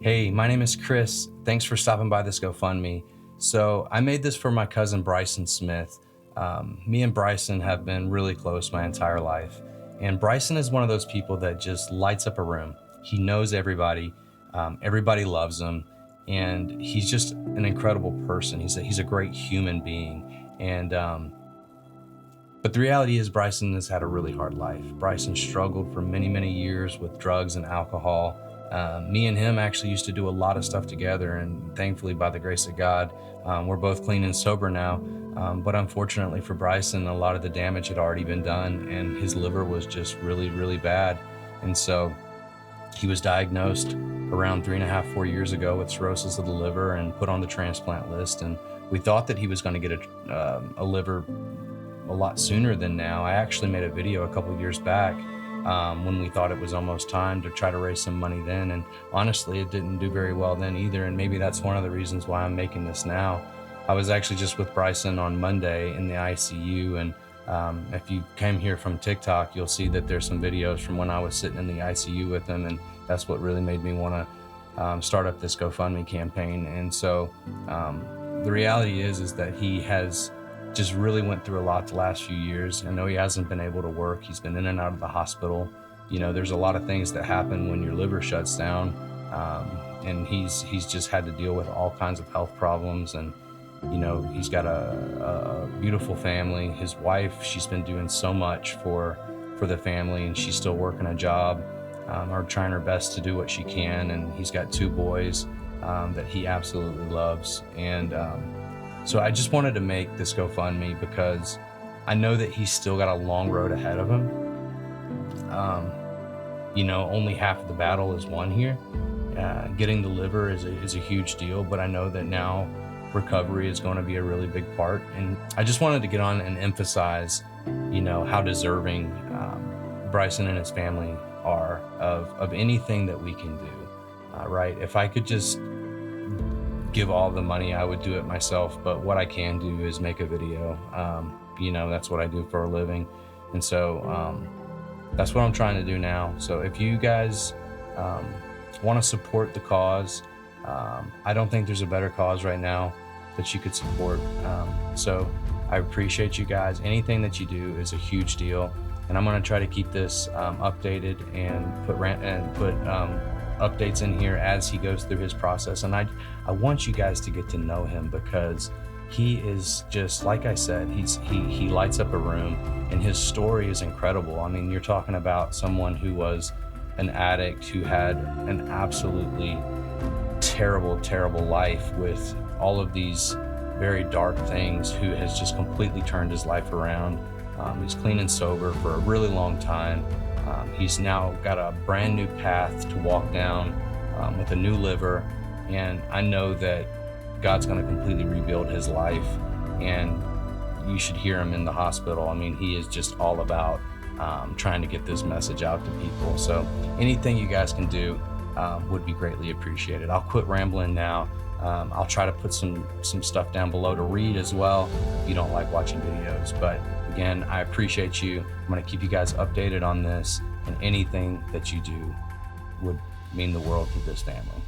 Hey, my name is Chris. Thanks for stopping by this GoFundMe. So I made this for my cousin Bryson Smith. Me and Bryson have been really close my entire life. And Bryson is one of those people that just lights up a room. He knows everybody. Everybody loves him. And he's just an incredible person. He's a great human being. But the reality is Bryson has had a really hard life. Bryson struggled for many, many years with drugs and alcohol. Me and him actually used to do a lot of stuff together, and thankfully, by the grace of God, we're both clean and sober now. But unfortunately for Bryson, a lot of the damage had already been done, and his liver was just really, really bad. And so he was diagnosed around 3.5, 4 years ago with cirrhosis of the liver and put on the transplant list. And we thought that he was going to get a liver a lot sooner than now. I actually made a video a couple years back when we thought it was almost time to try to raise some money then. And honestly, it didn't do very well then either. And maybe that's one of the reasons why I'm making this now. I was actually just with Bryson on Monday in the ICU. And if you came here from TikTok, you'll see that there's some videos from when I was sitting in the ICU with him. And that's what really made me want to start up this GoFundMe campaign. And so the reality is that he has just really went through a lot the last few years. I know he hasn't been able to work. He's been in and out of the hospital. You know, there's a lot of things that happen when your liver shuts down. And he's just had to deal with all kinds of health problems. And, you know, he's got a beautiful family. His wife, she's been doing so much for the family, and she's still working a job, or trying her best to do what she can. And he's got 2 boys that he absolutely loves. And so I just wanted to make this GoFundMe because I know that he's still got a long road ahead of him. You know, only half of the battle is won here. Getting the liver is a huge deal, but I know that now recovery is going to be a really big part. And I just wanted to get on and emphasize, you know, how deserving Bryson and his family are of anything that we can do, right? If I could just give all the money, I would do it myself, but what I can do is make a video. You know, that's what I do for a living. And so that's what I'm trying to do now. So if you guys want to support the cause, I don't think there's a better cause right now that you could support. So I appreciate you guys. Anything that you do is a huge deal. And I'm going to try to keep this updated and put updates in here as he goes through his process. And I want you guys to get to know him, because he is just, like I said, he lights up a room, and his story is incredible. I mean, you're talking about someone who was an addict, who had an absolutely terrible, terrible life with all of these very dark things, who has just completely turned his life around. He's clean and sober for a really long time. He's now got a brand new path to walk down with a new liver. And I know that God's going to completely rebuild his life. And you should hear him in the hospital. I mean, he is just all about trying to get this message out to people. So anything you guys can do would be greatly appreciated. I'll quit rambling now. I'll try to put some stuff down below to read as well if you don't like watching videos. But again, I appreciate you. I'm going to keep you guys updated on this, and anything that you do would mean the world to this family.